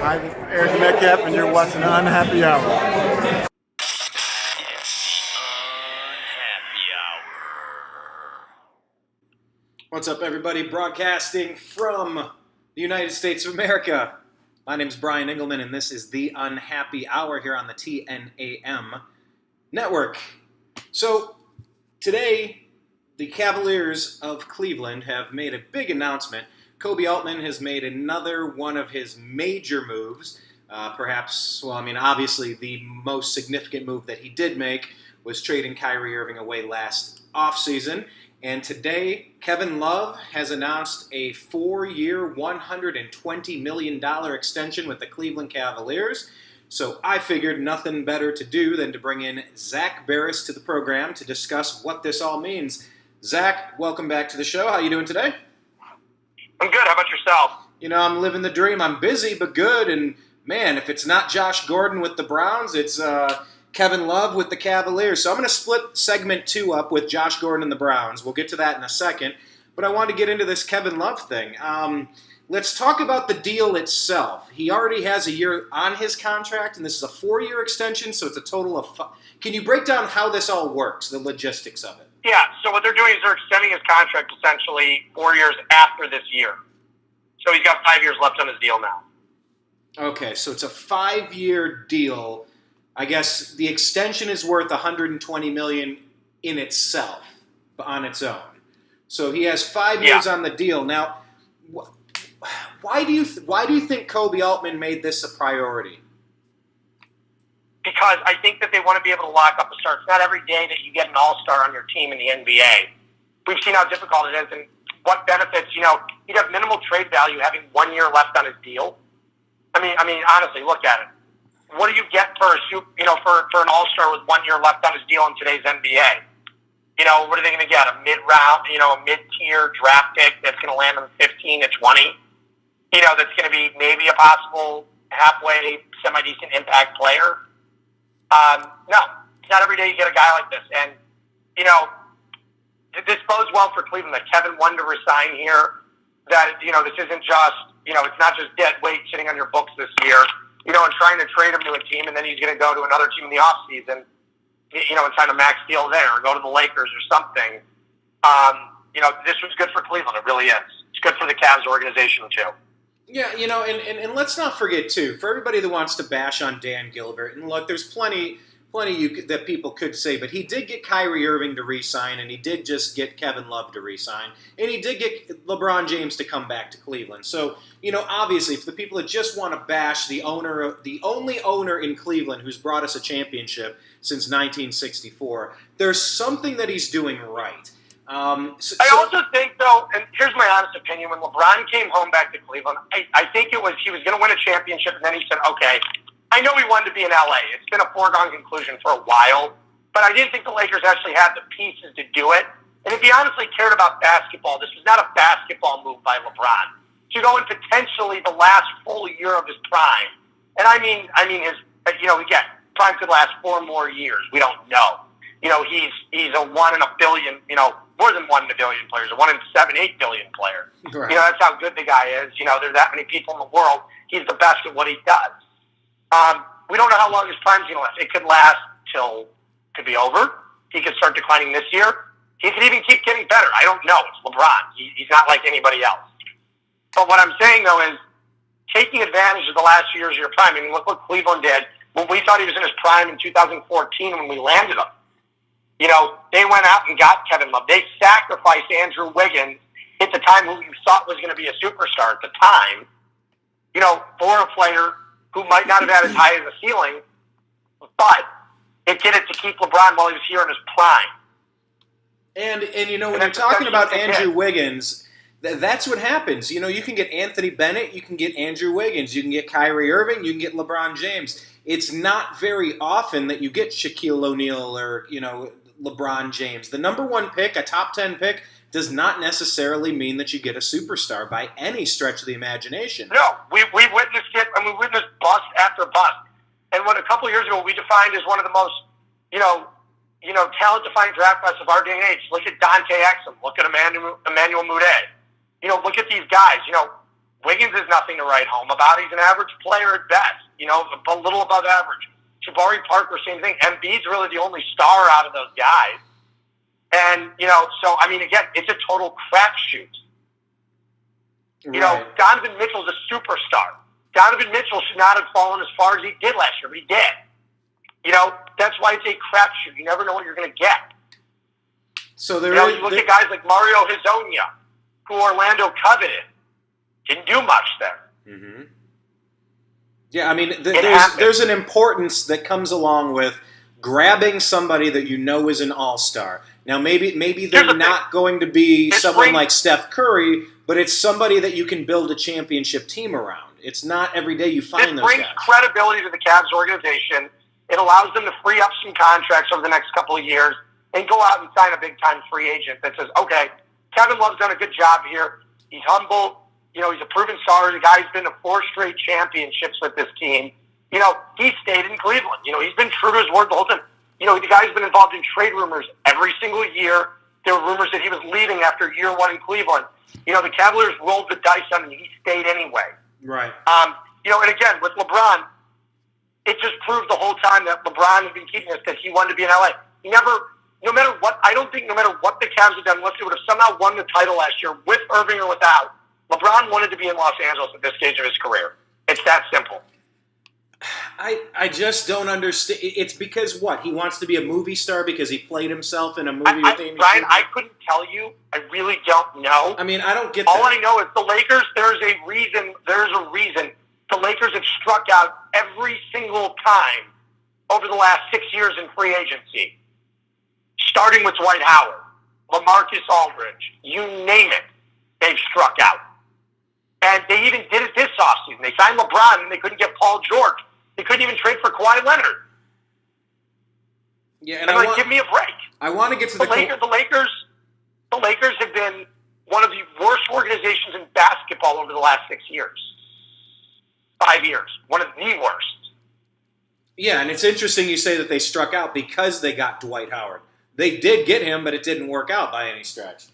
Hi, this is Eric Metcalf, and you're watching the Unhappy Hour. What's up, everybody? Broadcasting from the United States of America. My name is Brian Engelman, and this is the Unhappy Hour here on the TNAM network. So, today, the Cavaliers of Cleveland have made a big announcement. Koby Altman has made another one of his major moves. Obviously the most significant move that he did make was trading Kyrie Irving away last offseason. And today, Kevin Love has announced a 4-year, $120 million extension with the Cleveland Cavaliers. So I figured nothing better to do than to bring in Zak Baris to the program to discuss what this all means. Zak, welcome back to the show. How are you doing today? I'm good. How about yourself? You know, I'm living the dream. I'm busy, but good. And, man, if it's not Josh Gordon with the Browns, it's Kevin Love with the Cavaliers. So I'm going to split segment 2 up with Josh Gordon and the Browns. We'll get to that in a second. But I wanted to get into this Kevin Love thing. Let's talk about the deal itself. He already has a year on his contract, and this is a 4-year extension, so it's a total of 5. Can you break down how this all works, the logistics of it? Yeah, so what they're doing is they're extending his contract essentially 4 years after this year. So he's got 5 years left on his deal now. Okay, so it's a 5-year deal. I guess the extension is worth $120 million in itself, on its own. So he has 5 years on the deal. Now, why do you think Koby Altman made this a priority? Because I think that they want to be able to lock up a star. It's not every day that you get an all-star on your team in the NBA. We've seen how difficult it is and what benefits. You know, he'd have minimal trade value having 1 year left on his deal. I mean, honestly, look at it. What do you get for an all-star with 1 year left on his deal in today's NBA? You know, what are they going to get? A mid-round, a mid-tier draft pick that's going to land on 15 to 20? You know, that's going to be maybe a possible halfway, semi-decent impact player? No, it's not every day you get a guy like this. And, this bodes well for Cleveland that Kevin wanted to resign here, that, this isn't just, it's not just dead weight sitting on your books this year, and trying to trade him to a team and then he's going to go to another team in the offseason, and sign a max deal there or go to the Lakers or something. This was good for Cleveland. It really is. It's good for the Cavs organization, too. Yeah, and let's not forget, too, for everybody that wants to bash on Dan Gilbert, and look, there's plenty that people could say, but he did get Kyrie Irving to re-sign, and he did just get Kevin Love to re-sign, and he did get LeBron James to come back to Cleveland. So, obviously, for the people that just want to bash the only owner in Cleveland who's brought us a championship since 1964, there's something that he's doing right. I also think, though, and here's my honest opinion, when LeBron came home back to Cleveland, I think he was going to win a championship, and then he said, okay, I know he wanted to be in L.A. It's been a foregone conclusion for a while, but I didn't think the Lakers actually had the pieces to do it. And if he honestly cared about basketball, this was not a basketball move by LeBron. To go in potentially the last full year of his prime, and I mean his, again, prime could last 4 more years. We don't know. He's a 1 in a billion, more than 1 in a billion players, a 1 in 7, 8 billion player. Right. That's how good the guy is. There's that many people in the world. He's the best at what he does. We don't know how long his prime's going to last. It could last could be over. He could start declining this year. He could even keep getting better. I don't know. It's LeBron. He's not like anybody else. But what I'm saying, though, is taking advantage of the last few years of your prime. I mean, look what Cleveland did when we thought he was in his prime in 2014 when we landed him. They went out and got Kevin Love. They sacrificed Andrew Wiggins at the time, who you thought was going to be a superstar at the time, for a player who might not have had as high as a ceiling, but it did it to keep LeBron while he was here in his prime. And when you're talking about Andrew Wiggins, that's what happens. You can get Anthony Bennett, you can get Andrew Wiggins, you can get Kyrie Irving, you can get LeBron James. It's not very often that you get Shaquille O'Neal or, LeBron James. The number 1 pick, a top 10 pick, does not necessarily mean that you get a superstar by any stretch of the imagination. No, we witnessed it, and we witnessed bust after bust. And what a couple of years ago we defined as one of the most, talent-defined draft class of our day and age. Look at Dante Exum. Look at Emmanuel Mudiay. Look at these guys. Wiggins is nothing to write home about. He's an average player at best, a little above average. Jabari Parker, same thing. Embiid's really the only star out of those guys. And, so, again, it's a total crapshoot. Right. Donovan Mitchell's a superstar. Donovan Mitchell should not have fallen as far as he did last year, but he did. That's why it's a crapshoot. You never know what you're going to get. So you look at guys like Mario Hezonja, who Orlando coveted. Didn't do much there. Mm-hmm. Yeah, there's an importance that comes along with grabbing somebody that you know is an all-star. Now, maybe they're not going to be someone like Steph Curry, but it's somebody that you can build a championship team around. It's not every day you find those guys. This brings credibility to the Cavs organization. It allows them to free up some contracts over the next couple of years and go out and sign a big-time free agent that says, okay, Kevin Love's done a good job here. He's humble. He's a proven star. The guy's been to 4 straight championships with this team. He stayed in Cleveland. He's been true to his word the whole time. The guy's been involved in trade rumors every single year. There were rumors that he was leaving after year 1 in Cleveland. The Cavaliers rolled the dice on him, and he stayed anyway. Right. And again, with LeBron, it just proved the whole time that LeBron had been keeping us that he wanted to be in LA. No matter what the Cavs had done, unless they would have somehow won the title last year, with Irving or without, LeBron wanted to be in Los Angeles at this stage of his career. It's that simple. I just don't understand. It's because what? He wants to be a movie star because he played himself in a movie with Amy Brian, Schumer? I couldn't tell you. I really don't know. I don't get All that. I know is the Lakers, there's a reason the Lakers have struck out every single time over the last 6 years in free agency. Starting with Dwight Howard, LaMarcus Aldridge, you name it, they've struck out. And they even did it this offseason. They signed LeBron and they couldn't get Paul George. They couldn't even trade for Kawhi Leonard. Yeah, and give me a break. I want to get to the Lakers. The Lakers have been one of the worst organizations in basketball over the last 6 years. 5 years. One of the worst. Yeah, and it's interesting you say that they struck out because they got Dwight Howard. They did get him, but it didn't work out by any stretch.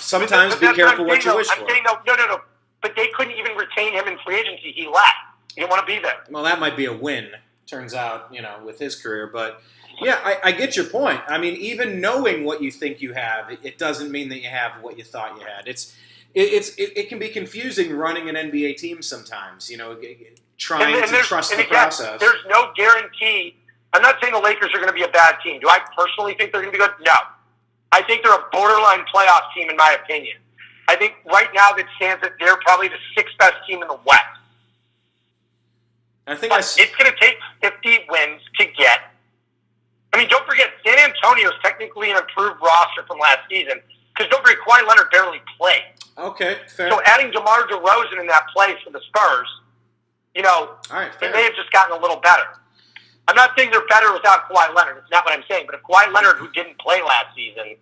Sometimes be careful what you wish for. I'm saying no. But they couldn't even retain him in free agency. He left. He didn't want to be there. Well, that might be a win, turns out, with his career. But, yeah, I get your point. Even knowing what you think you have, it doesn't mean that you have what you thought you had. It can be confusing running an NBA team sometimes, trying to trust the process. There's no guarantee. I'm not saying the Lakers are going to be a bad team. Do I personally think they're going to be good? No. I think they're a borderline playoff team, in my opinion. I think right now that stands that they're probably the 6th best team in the West. It's going to take 50 wins to get. Don't forget, San Antonio is technically an improved roster from last season because don't forget, Kawhi Leonard barely played. Okay, fair. So adding DeMar DeRozan in that place for the Spurs, all right, fair. They may have just gotten a little better. I'm not saying they're better without Kawhi Leonard. It's not what I'm saying. But if Kawhi Leonard, who didn't play last season,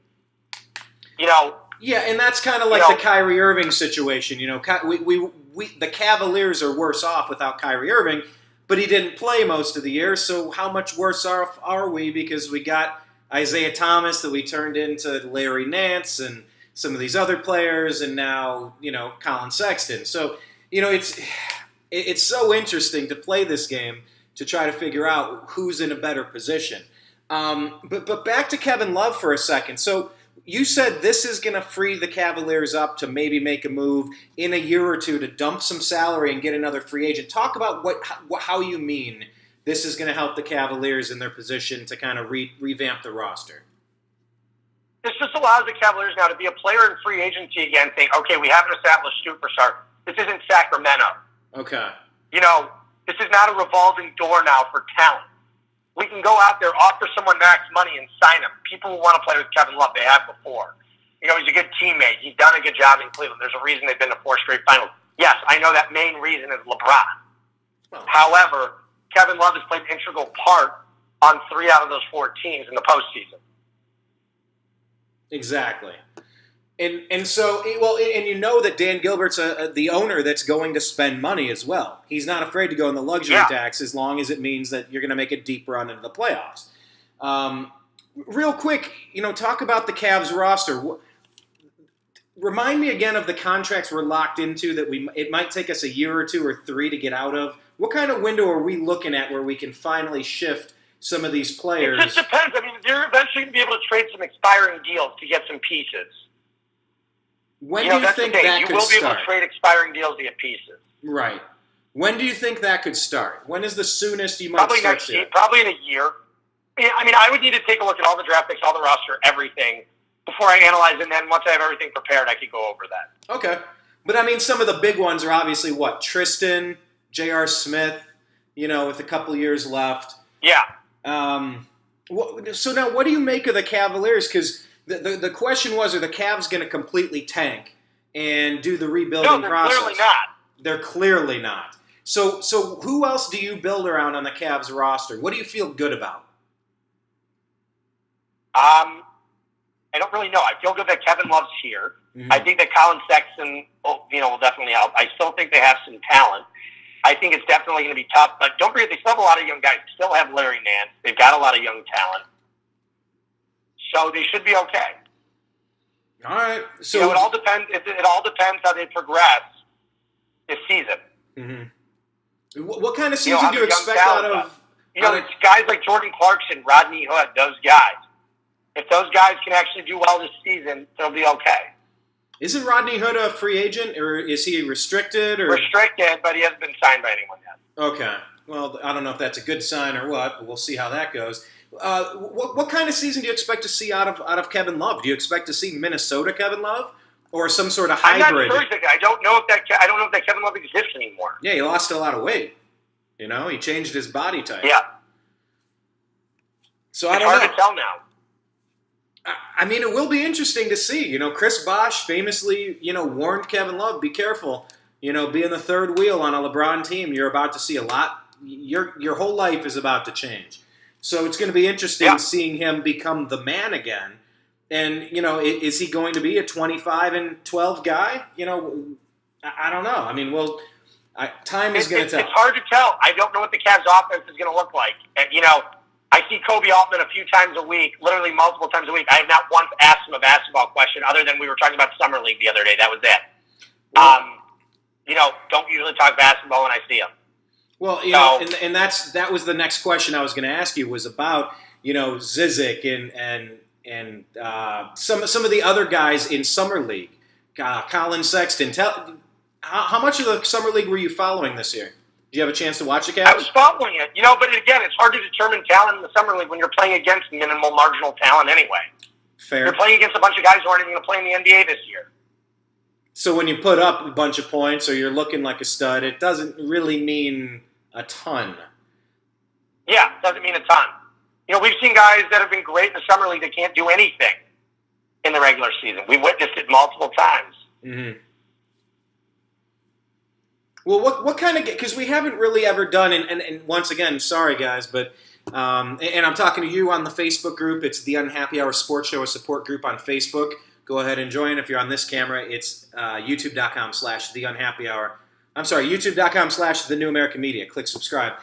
Yeah, and that's kind of like the Kyrie Irving situation. The Cavaliers are worse off without Kyrie Irving, but he didn't play most of the year, so how much worse off are we because we got Isaiah Thomas that we turned into Larry Nance and some of these other players, and now, Colin Sexton. So, it's so interesting to play this game to try to figure out who's in a better position. But back to Kevin Love for a second. So you said this is going to free the Cavaliers up to maybe make a move in a year or two to dump some salary and get another free agent. Talk about how you mean this is going to help the Cavaliers in their position to kind of revamp the roster. This just allows the Cavaliers now to be a player in free agency again, saying, okay, we have an established superstar. This isn't Sacramento. Okay. This is not a revolving door now for talent. We can go out there, offer someone max money, and sign him. People who want to play with Kevin Love, they have before. He's a good teammate. He's done a good job in Cleveland. There's a reason they've been to 4 straight finals. Yes, I know that main reason is LeBron. Well, however, Kevin Love has played an integral part on 3 out of those 4 teams in the postseason. Exactly. And so, and that Dan Gilbert's the owner that's going to spend money as well. He's not afraid to go in the luxury tax as long as it means that you're going to make a deep run into the playoffs. Real quick, talk about the Cavs roster. Remind me again of the contracts we're locked into that it might take us a year or 2 or 3 to get out of. What kind of window are we looking at where we can finally shift some of these players? It just depends. I mean, they're eventually going to be able to trade some expiring deals to get some pieces. When do you think that could start? You will be able to trade expiring deals to get pieces. Right. When do you think that could start? When is the soonest you might start seeing? Probably in a year. I mean, I would need to take a look at all the draft picks, all the roster, everything, before I analyze it, and then once I have everything prepared, I could go over that. Okay. But, I mean, some of the big ones are obviously what? Tristan, J.R. Smith, with a couple years left. Yeah. So now what do you make of the Cavaliers? Because the question was, are the Cavs going to completely tank and do the rebuilding process? No, they're clearly not. They're clearly not. So who else do you build around on the Cavs roster? What do you feel good about? I don't really know. I feel good that Kevin Love's here. Mm-hmm. I think that Colin Sexton, will definitely help. I still think they have some talent. I think it's definitely going to be tough. But don't forget, they still have a lot of young guys. They still have Larry Nance. They've got a lot of young talent. So they should be okay. All right. So it all depends. It all depends how they progress this season. Mm-hmm. What kind of season do you expect out of? It's guys like Jordan Clarkson, Rodney Hood, those guys. If those guys can actually do well this season, they'll be okay. Isn't Rodney Hood a free agent, or is he restricted? Restricted, but he hasn't been signed by anyone yet. Okay. Well, I don't know if that's a good sign or what, but we'll see how that goes. What kind of season do you expect to see out of Kevin Love? Do you expect to see Minnesota Kevin Love, or some sort of hybrid? I'm not sure. I don't know if that Kevin Love exists anymore. Yeah, he lost a lot of weight. He changed his body type. Yeah. So it's hard to tell now. I mean, it will be interesting to see. Chris Bosh famously, warned Kevin Love, be careful. Being the third wheel on a LeBron team, you're about to see a lot. Your whole life is about to change. So it's going to be interesting seeing him become the man again. And, is he going to be a 25-12 guy? I don't know. I mean, time is going to tell. It's hard to tell. I don't know what the Cavs' offense is going to look like. I see Kobe Altman a few times a week, literally multiple times a week. I have not once asked him a basketball question other than we were talking about Summer League the other day. That was it. Don't usually talk basketball when I see him. Well, and that was the next question I was going to ask you was about, Zizic and some of the other guys in Summer League. Colin Sexton. How much of the Summer League were you following this year? Did you have a chance to watch the Cavs? I was following it, but again, it's hard to determine talent in the Summer League when you're playing against minimal marginal talent anyway. Fair. You're playing against a bunch of guys who aren't even going to play in the NBA this year. So when you put up a bunch of points or you're looking like a stud, it doesn't really mean a ton. Yeah, it doesn't mean a ton. We've seen guys that have been great in the Summer League that can't do anything in the regular season. We've witnessed it multiple times. Mm-hmm. Well, what kind of – because we haven't really ever done – and once again, sorry guys, but and I'm talking to you on the Facebook group. It's the Unhappy Hour Sports Show, a support group on Facebook. Go ahead and join. If you're on this camera, it's youtube.com/theunhappyhour. I'm sorry, youtube.com/TheNewAmericanMedia. Click subscribe.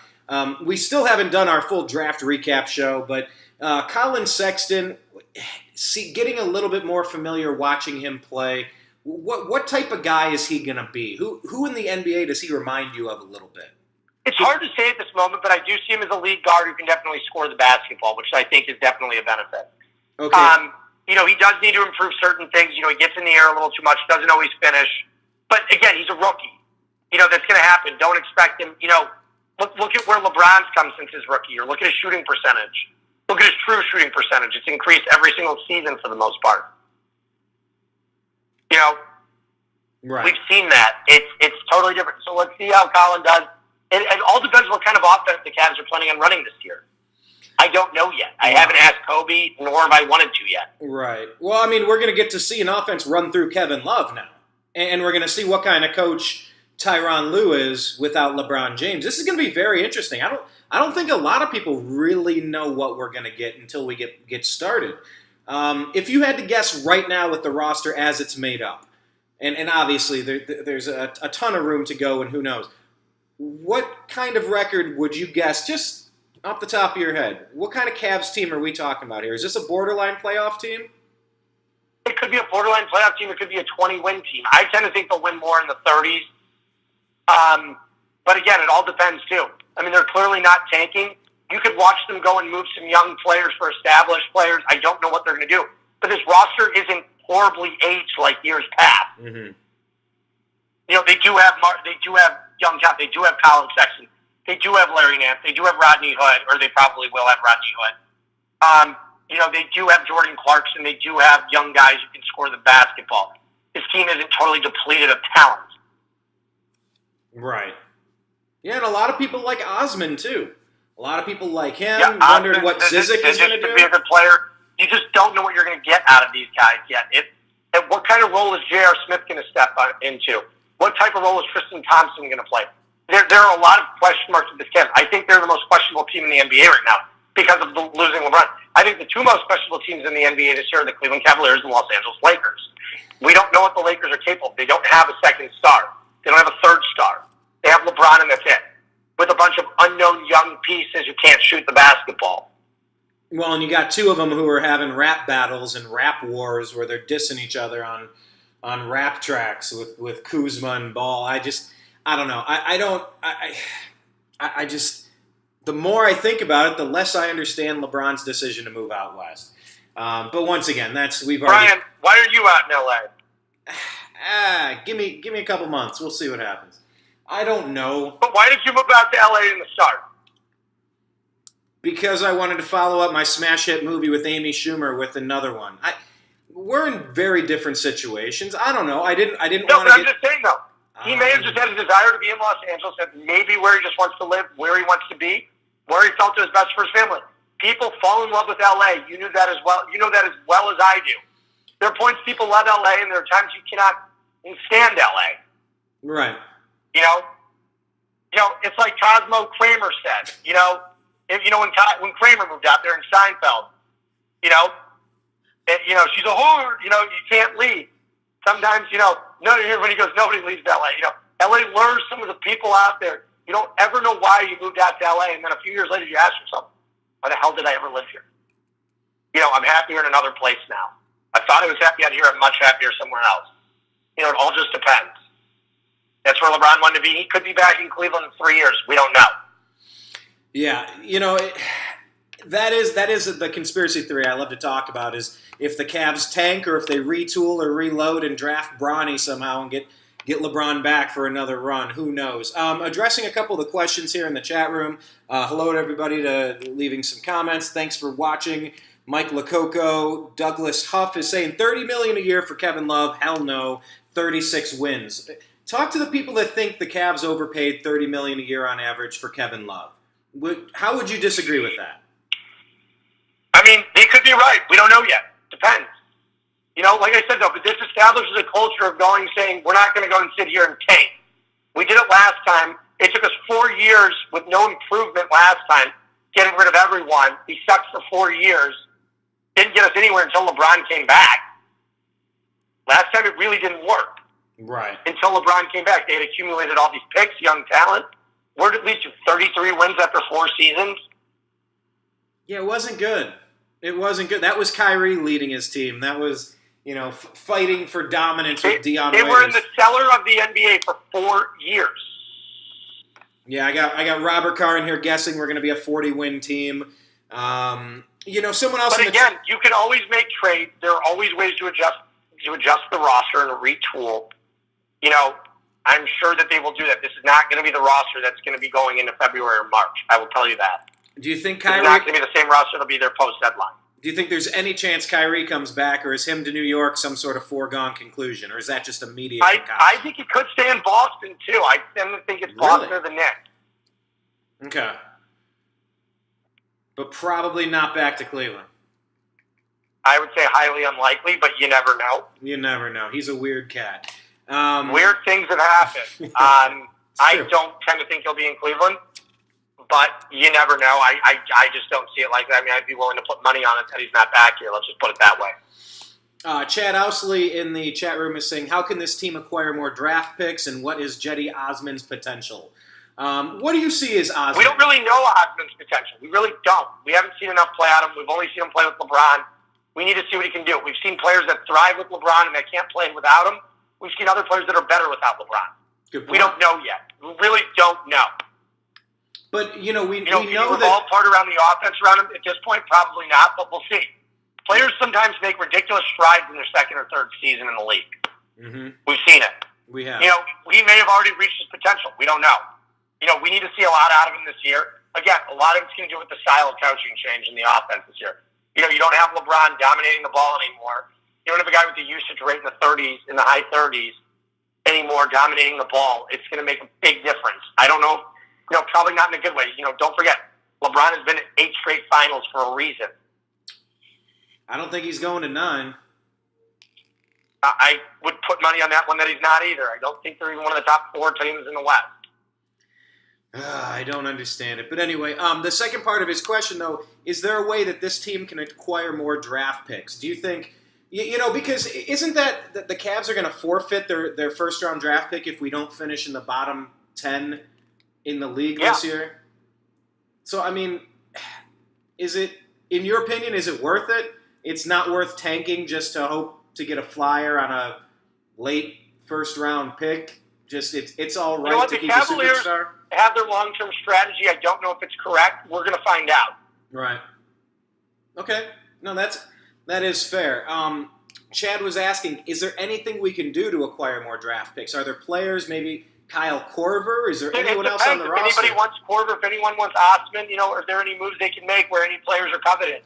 We still haven't done our full draft recap show, but Colin Sexton, getting a little bit more familiar watching him play – What type of guy is he going to be? Who in the NBA does he remind you of a little bit? It's hard to say at this moment, but I do see him as a lead guard who can definitely score the basketball, which I think is definitely a benefit. Okay. He does need to improve certain things. He gets in the air a little too much, doesn't always finish. But again, he's a rookie. That's going to happen. Don't expect him. Look at where LeBron's come since his rookie year. Look at his shooting percentage. Look at his true shooting percentage. It's increased every single season for the most part. Right. We've seen that. It's totally different. So let's see how Colin does. It all depends what kind of offense the Cavs are planning on running this year. I don't know yet. I haven't asked Kobe, nor have I wanted to yet. Right. Well, I mean, we're going to get to see an offense run through Kevin Love now. And we're going to see what kind of coach Tyronn Lue is without LeBron James. This is going to be very interesting. I don't think a lot of people really know what we're going to get until we get started. If you had to guess right now with the roster as it's made up, and obviously there's a ton of room to go and who knows, what kind of record would you guess, just off the top of your head? What kind of Cavs team are we talking about here? Is this a borderline playoff team? It it could be a borderline playoff team. It could be a 20-win team. I tend to think they'll win more in the 30s. But again, it all depends too. I mean, they're clearly not tanking. You could watch them go and move some young players for established players. I don't know what they're going to do. But this roster isn't horribly aged like years past. Mm-hmm. You know, they do have young talent. They do have Colin Sexton. They do have Larry Nance. They do have Rodney Hood, or they probably will have Rodney Hood. You know, they do have Jordan Clarkson. They do have young guys who can score the basketball. This team isn't totally depleted of talent. Right. Yeah, and a lot of people like Osman, too. A lot of people like him. Yeah, Wondered what Zizek is going to do. Be a good player. You just don't know what you're going to get out of these guys yet. And what kind of role is J.R. Smith going to step into? What type of role is Tristan Thompson going to play? There are a lot of question marks with this team. I think they're the most questionable team in the NBA right now because of losing LeBron. I think the two most questionable teams in the NBA this year are the Cleveland Cavaliers and the Los Angeles Lakers. We don't know what the Lakers are capable of. They don't have a second star. They don't have a third star. They have LeBron and that's it. With a bunch of unknown young pieces who can't shoot the basketball. Well, and you got two of them who are having rap battles and rap wars where they're dissing each other on rap tracks with Kuzma and Ball. I don't know. I just, the more I think about it, the less I understand LeBron's decision to move out west. But once again, Brian, why are you out in LA? Give me a couple months. We'll see what happens. I don't know. But why did you move out to LA in the start? Because I wanted to follow up my smash hit movie with Amy Schumer with another one. We're in very different situations. I don't know. I didn't want to. No, but I'm just saying though. He may have just had a desire to be in Los Angeles, and maybe where he just wants to live, where he wants to be, where he felt it was best for his family. People fall in love with LA. You knew that as well. You know that as well as I do. There are points people love LA, and there are times you cannot stand LA. Right. You know, it's like Cosmo Kramer said. When Kramer moved out there in Seinfeld, she's a whore. You can't leave. Sometimes, when he goes, nobody leaves LA. LA lures some of the people out there. You don't ever know why you moved out to LA, and then a few years later you ask yourself, why the hell did I ever live here? I'm happier in another place now. I thought I was happy out here. I'm much happier somewhere else. It all just depends. That's where LeBron wanted to be. He could be back in Cleveland in 3 years. We don't know. Yeah, that is the conspiracy theory I love to talk about is if the Cavs tank or if they retool or reload and draft Bronny somehow and get LeBron back for another run. Who knows? Addressing a couple of the questions here in the chat room. Hello to everybody leaving some comments. Thanks for watching. Mike Lococo, Douglas Huff is saying $30 million a year for Kevin Love. Hell no, 36 wins. Talk to the people that think the Cavs overpaid $30 million a year on average for Kevin Love. How would you disagree with that? I mean, they could be right. We don't know yet. Depends. Like I said, though, but this establishes a culture of saying, we're not going to go and sit here and tank. We did it last time. It took us 4 years with no improvement last time, getting rid of everyone. We sucked for 4 years. Didn't get us anywhere until LeBron came back. Last time it really didn't work. Right. Until LeBron came back. They had accumulated all these picks, young talent. Where did it lead to? 33 wins after 4 seasons? Yeah, it wasn't good. It wasn't good. That was Kyrie leading his team. That was, fighting for dominance with Deion They Waiters. were in the cellar of the NBA for 4 years. Yeah, I got Robert Carr in here guessing we're going to be a 40-win team. Someone else. But again, you can always make trades. There are always ways to adjust the roster and retool. I'm sure that they will do that. This is not going to be the roster that's going to be going into February or March. I will tell you that. Do you think Kyrie? It's not going to be the same roster that'll be their post-deadline. Do you think there's any chance Kyrie comes back, or is him to New York some sort of foregone conclusion, or is that just immediate? I think he could stay in Boston, too. I tend to think it's Boston or the Knicks. Okay. But probably not back to Cleveland. I would say highly unlikely, but you never know. You never know. He's a weird cat. Weird things have happened. I don't tend to think he'll be in Cleveland, but you never know. I just don't see it like that. I mean, I'd be willing to put money on it that he's not back here. Let's just put it that way. Chad Ousley in the chat room is saying, how can this team acquire more draft picks, and what is Jetty Osman's potential? What do you see as Osman? We don't really know Osman's potential. We really don't. We haven't seen enough play out of him. We've only seen him play with LeBron. We need to see what he can do. We've seen players that thrive with LeBron and that can't play without him. We've seen other players that are better without LeBron. We don't know yet. We really don't know. But, we know we're that all part around the offense around him at this point. Probably not, but we'll see. Players sometimes make ridiculous strides in their second or third season in the league. Mm-hmm. We've seen it. We have. He may have already reached his potential. We don't know. We need to see a lot out of him this year. Again, a lot of it's going to do with the style of coaching change in the offense this year. You don't have LeBron dominating the ball anymore. You don't have a guy with the usage rate in the high 30s anymore dominating the ball. It's going to make a big difference. I don't know. Probably not in a good way. Don't forget, LeBron has been in 8 straight finals for a reason. I don't think he's going to 9. I would put money on that one that he's not either. I don't think they're even one of the top 4 teams in the West. I don't understand it. But anyway, the second part of his question, though, is there a way that this team can acquire more draft picks? Do you think, because isn't that the Cavs are going to forfeit their first-round draft pick if we don't finish in the bottom 10 in the league this year? So, is it, in your opinion, is it worth it? It's not worth tanking just to hope to get a flyer on a late first-round pick? Just it's all right to keep a superstar? Have their long-term strategy. I don't know if it's correct. We're going to find out. Right. Okay. No, that is fair. Chad was asking, is there anything we can do to acquire more draft picks? Are there players, maybe Kyle Korver? Is there anyone else on the roster? If anybody wants Korver, if anyone wants Osman, are there any moves they can make where any players are coveted?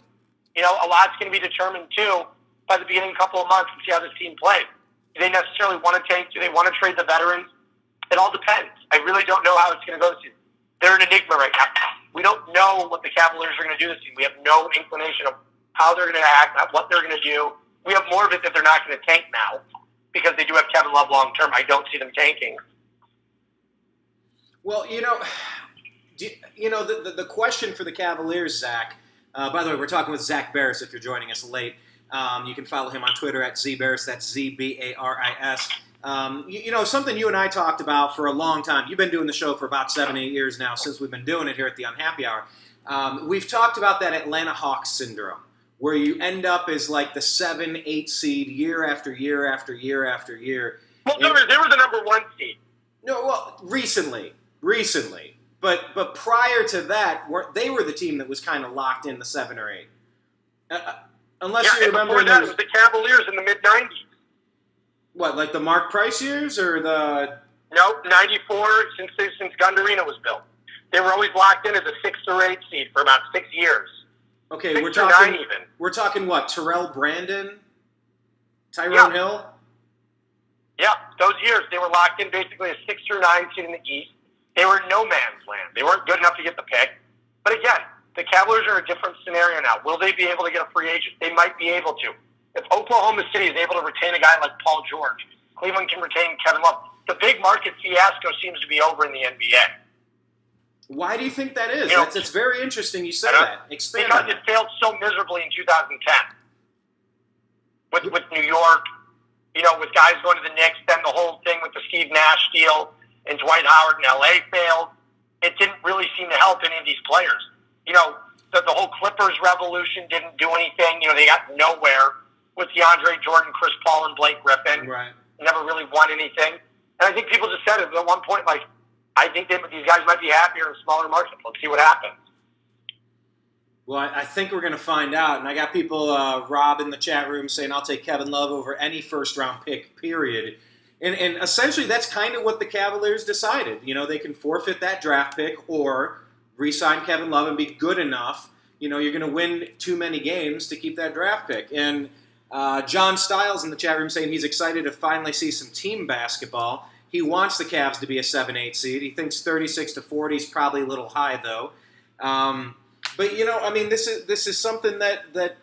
A lot's going to be determined, too, by the beginning couple of months and see how this team plays. Do they necessarily want to tank? Do they want to trade the veterans? It all depends. I really don't know how it's going to go this season. They're an enigma right now. We don't know what the Cavaliers are going to do this season. We have no inclination of how they're going to act, what they're going to do. We have more of it that they're not going to tank now because they do have Kevin Love long term. I don't see them tanking. Well, the question for the Cavaliers, Zach. By the way, we're talking with Zak Baris. If you're joining us late, you can follow him on Twitter at @ZBaris. That's ZBARIS. Something you and I talked about for a long time. You've been doing the show for about 7-8 years now, since we've been doing it here at the Unhappy Hour. We've talked about that Atlanta Hawks syndrome, where you end up as like the 7-8 seed year after year after year after year. Well, they were the number 1 seed. No, well, recently. But prior to that, they were the team that was kind of locked in the 7 or 8. Unless you remember, before that, it was the Cavaliers in the mid-90s. What, like the Mark Price years or the? Nope, 94 since Gundarina was built. They were always locked in as a 6 or 8 seed for about 6 years. Okay, 6 we're or talking 9 even. We're talking what? Terrell Brandon, Tyrone Hill. Yeah, those years they were locked in basically a 6 or 9 seed in the East. They were in no man's land. They weren't good enough to get the pick. But again, the Cavaliers are a different scenario now. Will they be able to get a free agent? They might be able to. If Oklahoma City is able to retain a guy like Paul George, Cleveland can retain Kevin Love. The big market fiasco seems to be over in the NBA. Why do you think that is? It's very interesting you said that. Expand because on it failed so miserably in 2010. With New York, with guys going to the Knicks, then the whole thing with the Steve Nash deal and Dwight Howard in L.A. failed. It didn't really seem to help any of these players. The whole Clippers revolution didn't do anything. They got nowhere with DeAndre Jordan, Chris Paul, and Blake Griffin. Right. Never really won anything. And I think people just said it at one point, I think these guys might be happier in smaller markets. Let's see what happens. Well, I think we're going to find out. And I got people, Rob in the chat room, saying I'll take Kevin Love over any first-round pick, period. And essentially that's kind of what the Cavaliers decided. They can forfeit that draft pick or re-sign Kevin Love and be good enough. You're going to win too many games to keep that draft pick. And John Stiles in the chat room saying he's excited to finally see some team basketball. He wants the Cavs to be a 7-8 seed. He thinks 36-40 is probably a little high, though. But this is something that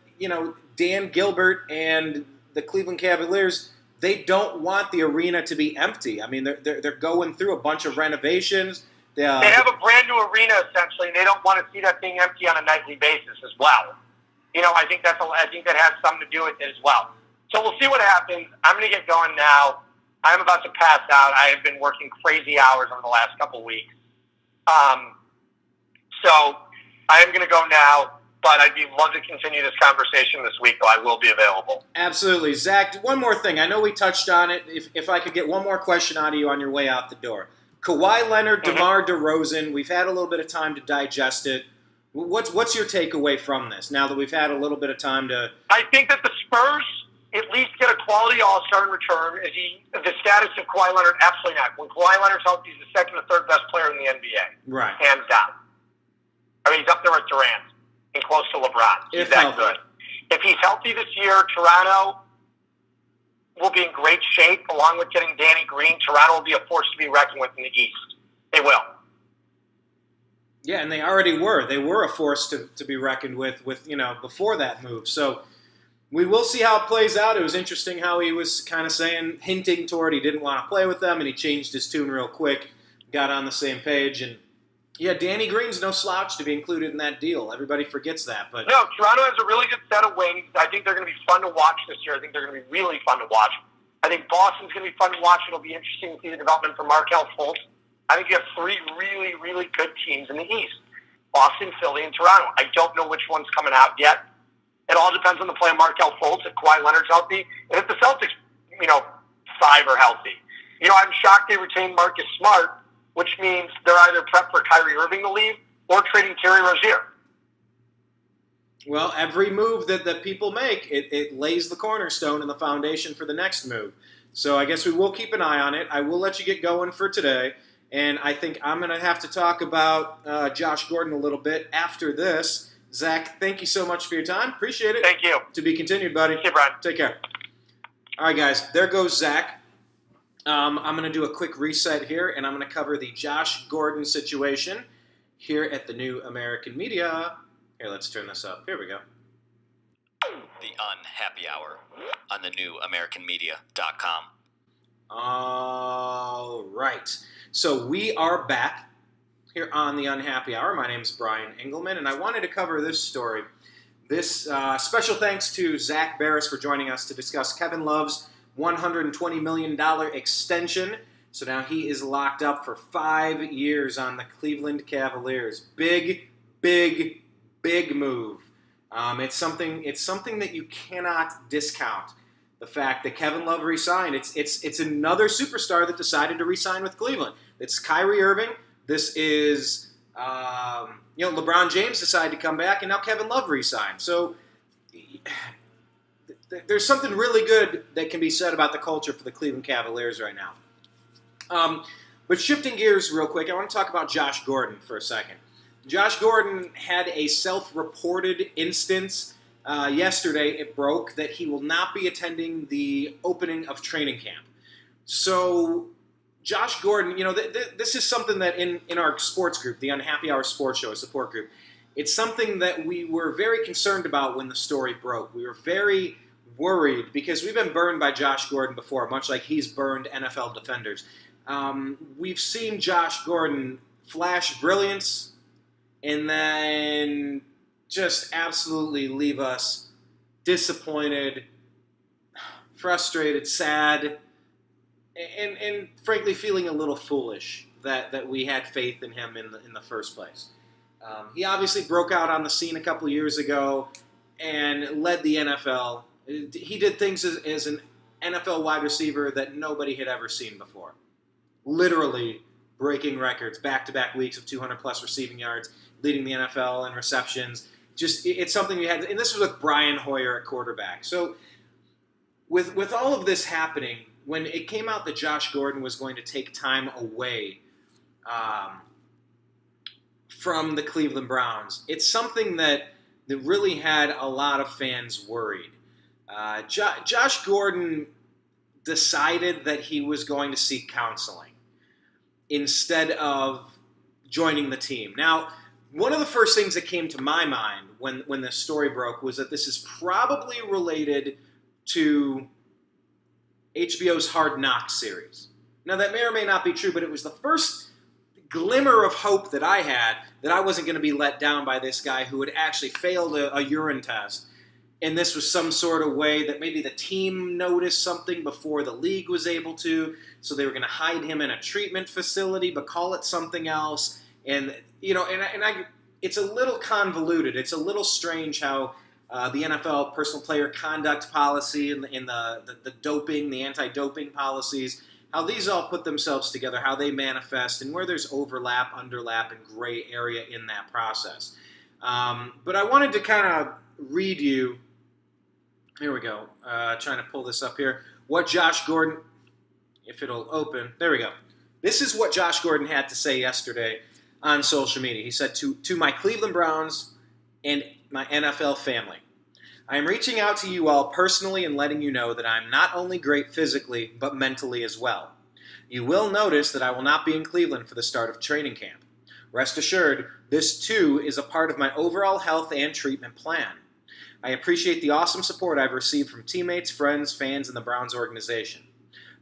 Dan Gilbert and the Cleveland Cavaliers, they don't want the arena to be empty. They're going through a bunch of renovations. They have a brand new arena essentially, and they don't want to see that thing empty on a nightly basis as well. I think that has something to do with it as well. So we'll see what happens. I'm going to get going now. I'm about to pass out. I have been working crazy hours over the last couple weeks. So I am going to go now. but I'd love to continue this conversation this week, though I will be available. Absolutely. Zach, one more thing. I know we touched on it. If I could get one more question out of you on your way out the door. Kawhi Leonard, DeMar DeRozan, we've had a little bit of time to digest it. What's your takeaway from this, now that we've had a little bit of time to... I think that the Spurs at least get a quality all-star in return. The status of Kawhi Leonard, absolutely not. When Kawhi Leonard's healthy, he's the second or third best player in the NBA. Right. Hands down. I mean, he's up there with Durant and close to LeBron. He's that good. If he's healthy this year, Toronto will be in great shape, along with getting Danny Green. Toronto will be a force to be reckoned with in the East. They will. Yeah, and they already were. They were a force to be reckoned with before that move. So we will see how it plays out. It was interesting how he was kind of hinting toward he didn't want to play with them, and he changed his tune real quick, got on the same page, and yeah, Danny Green's no slouch to be included in that deal. Everybody forgets that. But no, Toronto has a really good set of wings. I think they're going to be fun to watch this year. I think they're going to be really fun to watch. I think Boston's going to be fun to watch. It'll be interesting to see the development for Markelle Fultz. I think you have three really, really good teams in the East. Boston, Philly, and Toronto. I don't know which one's coming out yet. It all depends on the play of Markelle Fultz, if Kawhi Leonard's healthy, and if the Celtics, five are healthy. I'm shocked they retained Marcus Smart, which means they're either prepped for Kyrie Irving to leave or trading Terry Rozier. Well, every move that people make, it lays the cornerstone and the foundation for the next move. So I guess we will keep an eye on it. I will let you get going for today. And I think I'm going to have to talk about Josh Gordon a little bit after this. Zach, thank you so much for your time. Appreciate it. Thank you. To be continued, buddy. Thank you, Brian. Take care. All right, guys. There goes Zach. I'm going to do a quick reset here, and I'm going to cover the Josh Gordon situation here at the New American Media. Here, let's turn this up. Here we go. The Unhappy Hour on TheNewAmericanMedia.com. All right. So we are back here on the Unhappy Hour. My name is Brian Engelman, and I wanted to cover this story. This special thanks to Zak Baris for joining us to discuss Kevin Love's $120 million extension. So now he is locked up for 5 years on the Cleveland Cavaliers. Big, big, big move. It's something that you cannot discount. The fact that Kevin Love re-signed, it's another superstar that decided to re-sign with Cleveland. It's Kyrie Irving. This is LeBron James decided to come back, and now Kevin Love re-signed. So there's something really good that can be said about the culture for the Cleveland Cavaliers right now. But shifting gears real quick, I want to talk about Josh Gordon for a second. Josh Gordon had a self-reported instance yesterday. It broke that he will not be attending the opening of training camp. So Josh Gordon, this is something that in our sports group, the Unhappy Hour Sports Show support group, it's something that we were very concerned about when the story broke. We were very worried because we've been burned by Josh Gordon before, much like he's burned NFL defenders. We've seen Josh Gordon flash brilliance and then just absolutely leave us disappointed, frustrated, sad, and frankly feeling a little foolish that we had faith in him in the first place. He obviously broke out on the scene a couple years ago and led the NFL. He did things as an NFL wide receiver that nobody had ever seen before. Literally breaking records, back-to-back weeks of 200-plus receiving yards, leading the NFL in receptions. Just, it's something we had, and this was with Brian Hoyer at quarterback. So with all of this happening, when it came out that Josh Gordon was going to take time away from the Cleveland Browns, it's something that really had a lot of fans worried. Josh Gordon decided that he was going to seek counseling instead of joining the team. Now, one of the first things that came to my mind when this story broke was that this is probably related to HBO's Hard Knocks series. Now, that may or may not be true, but it was the first glimmer of hope that I had that I wasn't going to be let down by this guy who had actually failed a urine test. And this was some sort of way that maybe the team noticed something before the league was able to, so they were going to hide him in a treatment facility, but call it something else. And it's a little convoluted. It's a little strange how the NFL personal player conduct policy and the doping, the anti-doping policies, how these all put themselves together, how they manifest, and where there's overlap, underlap, and gray area in that process. But I wanted to kind of read you, here we go, trying to pull this up here, what Josh Gordon, if it'll open, there we go. This is what Josh Gordon had to say yesterday on social media. He said, to my Cleveland Browns and my NFL family, I am reaching out to you all personally and letting you know that I'm not only great physically, but mentally as well. You will notice that I will not be in Cleveland for the start of training camp. Rest assured, this too is a part of my overall health and treatment plan. I appreciate the awesome support I've received from teammates, friends, fans, and the Browns organization.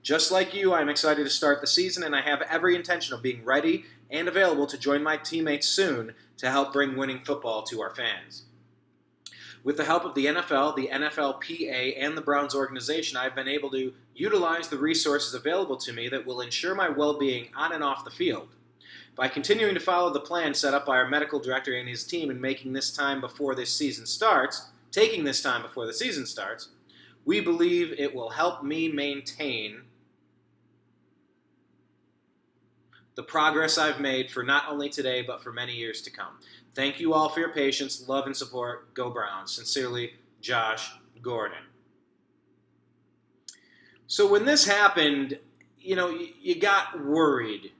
Just like you, I'm excited to start the season, and I have every intention of being ready and available to join my teammates soon to help bring winning football to our fans. With the help of the NFL, the NFLPA, and the Browns organization, I've been able to utilize the resources available to me that will ensure my well-being on and off the field. By continuing to follow the plan set up by our medical director and his team and taking this time before the season starts, we believe it will help me maintain the progress I've made for not only today, but for many years to come. Thank you all for your patience, love, and support. Go Browns. Sincerely, Josh Gordon. So when this happened, you got worried.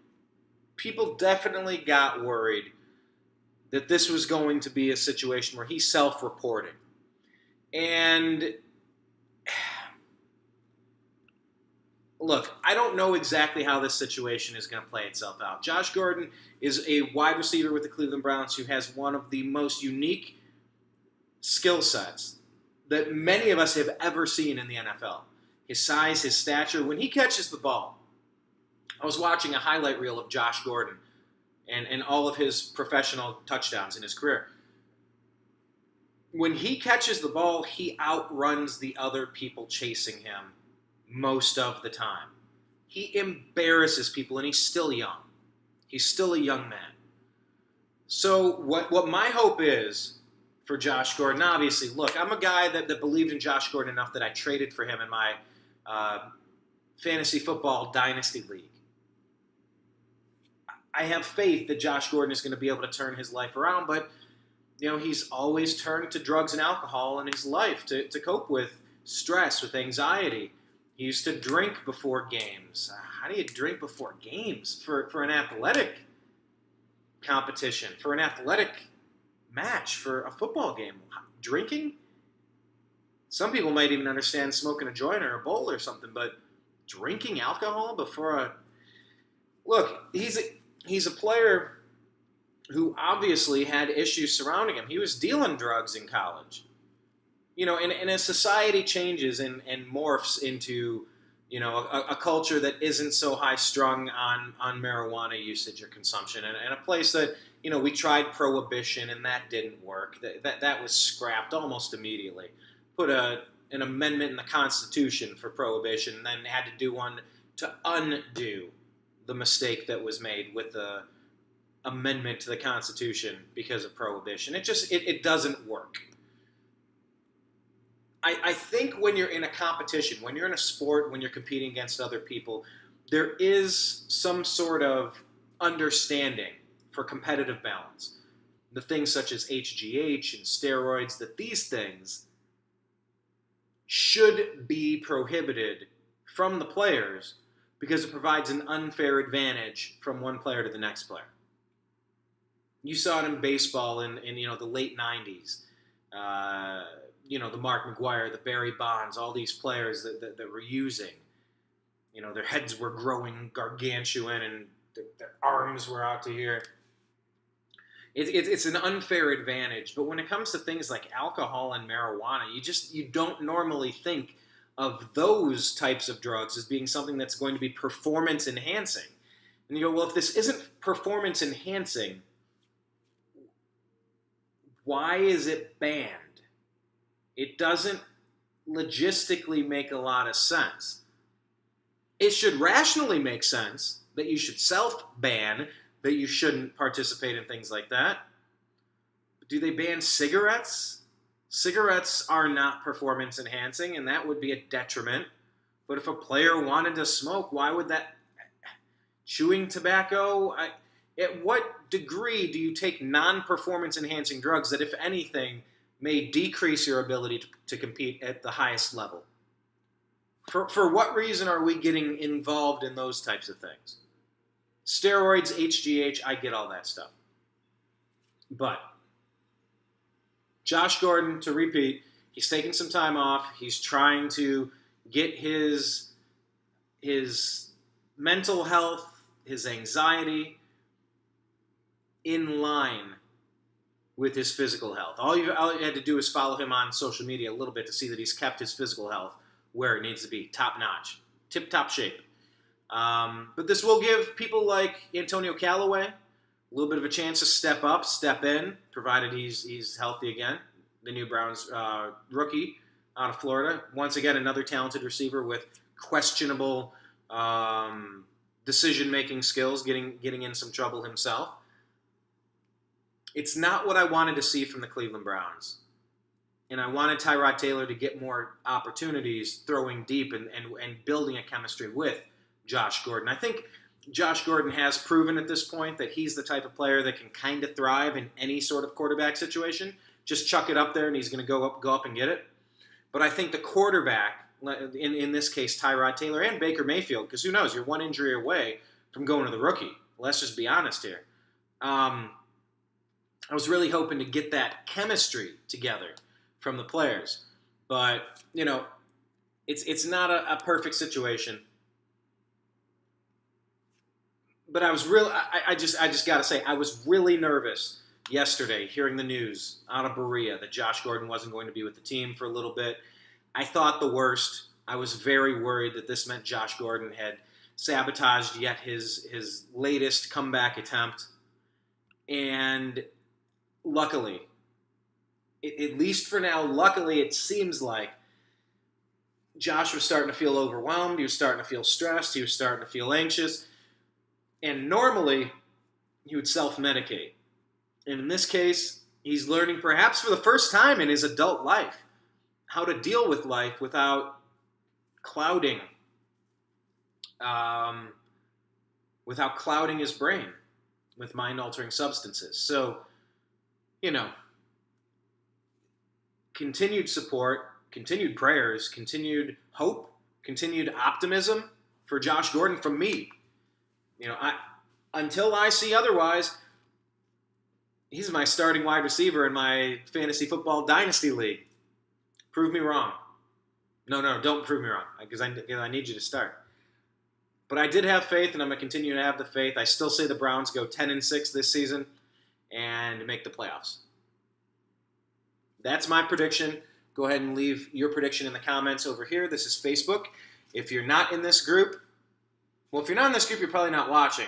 People definitely got worried that this was going to be a situation where he self-reported. And look, I don't know exactly how this situation is going to play itself out. Josh Gordon is a wide receiver with the Cleveland Browns who has one of the most unique skill sets that many of us have ever seen in the NFL. His size, his stature. When he catches the ball, I was watching a highlight reel of Josh Gordon and all of his professional touchdowns in his career. When he catches the ball, he outruns the other people chasing him most of the time. He embarrasses people, and he's still young. He's still a young man. So what my hope is for Josh Gordon, obviously, look, I'm a guy that believed in Josh Gordon enough that I traded for him in my fantasy football dynasty league. I have faith that Josh Gordon is going to be able to turn his life around, but he's always turned to drugs and alcohol in his life to cope with stress, with anxiety. He used to drink before games. How do you drink before games? For an athletic competition, for an athletic match, for a football game. Drinking? Some people might even understand smoking a joint or a bowl or something, but drinking alcohol before a... Look, he's a player who obviously had issues surrounding him. He was dealing drugs in college. And as society changes and morphs into, a culture that isn't so high-strung on marijuana usage or consumption, and a place that, we tried prohibition and that didn't work. That was scrapped almost immediately. Put an amendment in the Constitution for prohibition, and then had to do one to undo the mistake that was made with the amendment to the Constitution because of prohibition. It doesn't work. I think when you're in a competition, when you're in a sport, when you're competing against other people, there is some sort of understanding for competitive balance. The things such as HGH and steroids, that these things should be prohibited from the players because it provides an unfair advantage from one player to the next player. You saw it in baseball in the late 90s. The Mark McGwire, the Barry Bonds, all these players that were using. Their heads were growing gargantuan and their arms were out to here. It's an unfair advantage. But when it comes to things like alcohol and marijuana, you don't normally think of those types of drugs as being something that's going to be performance enhancing. And you go, well, if this isn't performance enhancing, why is it banned? It doesn't logistically make a lot of sense. It should rationally make sense that you should self-ban, that you shouldn't participate in things like that. Do they ban cigarettes? Cigarettes are not performance enhancing, and that would be a detriment. But if a player wanted to smoke, why would that? Chewing tobacco? At what degree do you take non-performance enhancing drugs that, if anything, may decrease your ability to compete at the highest level? For what reason are we getting involved in those types of things? Steroids, HGH, I get all that stuff. But Josh Gordon, to repeat, he's taking some time off. He's trying to get his mental health, his anxiety in line with his physical health. All you had to do is follow him on social media a little bit to see that he's kept his physical health where it needs to be, top-notch, tip-top shape. But this will give people like Antonio Callaway a little bit of a chance to step up, step in, provided he's healthy again. The new Browns rookie out of Florida. Once again, another talented receiver with questionable decision-making skills, getting in some trouble himself. It's not what I wanted to see from the Cleveland Browns. And I wanted Tyrod Taylor to get more opportunities throwing deep and building a chemistry with Josh Gordon. I think Josh Gordon has proven at this point that he's the type of player that can kind of thrive in any sort of quarterback situation. Just chuck it up there and he's going to go up and get it. But I think the quarterback, in this case Tyrod Taylor and Baker Mayfield, because who knows, you're one injury away from going to the rookie. Let's just be honest here. I was really hoping to get that chemistry together from the players. But, it's not a perfect situation. But I was I just got to say, I was really nervous yesterday hearing the news out of Berea that Josh Gordon wasn't going to be with the team for a little bit. I thought the worst. I was very worried that this meant Josh Gordon had sabotaged yet his latest comeback attempt. And luckily, at least for now, luckily it seems like Josh was starting to feel overwhelmed. He was starting to feel stressed. He was starting to feel anxious. And normally, he would self-medicate. And in this case, he's learning, perhaps for the first time in his adult life, how to deal with life without clouding his brain with mind-altering substances. So, continued support, continued prayers, continued hope, continued optimism for Josh Gordon from me. Until I see otherwise, he's my starting wide receiver in my fantasy football dynasty league. Prove me wrong. No, don't prove me wrong, because I need you to start. But I did have faith, and I'm going to continue to have the faith. I still say the Browns go 10-6 this season and make the playoffs. That's my prediction. Go ahead and leave your prediction in the comments over here. This is Facebook. If you're not in this group, if you're not in this group, you're probably not watching.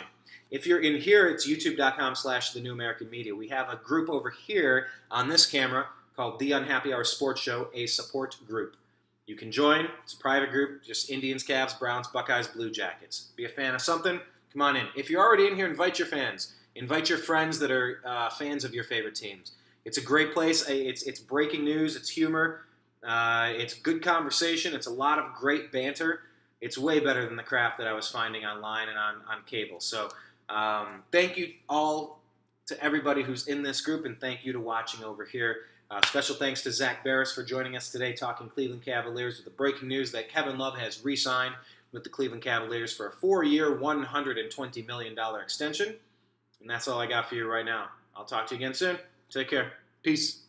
If you're in here, it's youtube.com/TheNewAmericanMedia. We have a group over here on this camera called The Unhappy Hour Sports Show, a support group. You can join. It's a private group, just Indians, Cavs, Browns, Buckeyes, Blue Jackets. Be a fan of something, come on in. If you're already in here, invite your fans. Invite your friends that are fans of your favorite teams. It's a great place. It's breaking news. It's humor. It's good conversation. It's a lot of great banter. It's way better than the crap that I was finding online and on cable. So thank you all to everybody who's in this group, and thank you to watching over here. Special thanks to Zak Baris for joining us today talking Cleveland Cavaliers with the breaking news that Kevin Love has re-signed with the Cleveland Cavaliers for a 4-year, $120 million extension. And that's all I got for you right now. I'll talk to you again soon. Take care. Peace.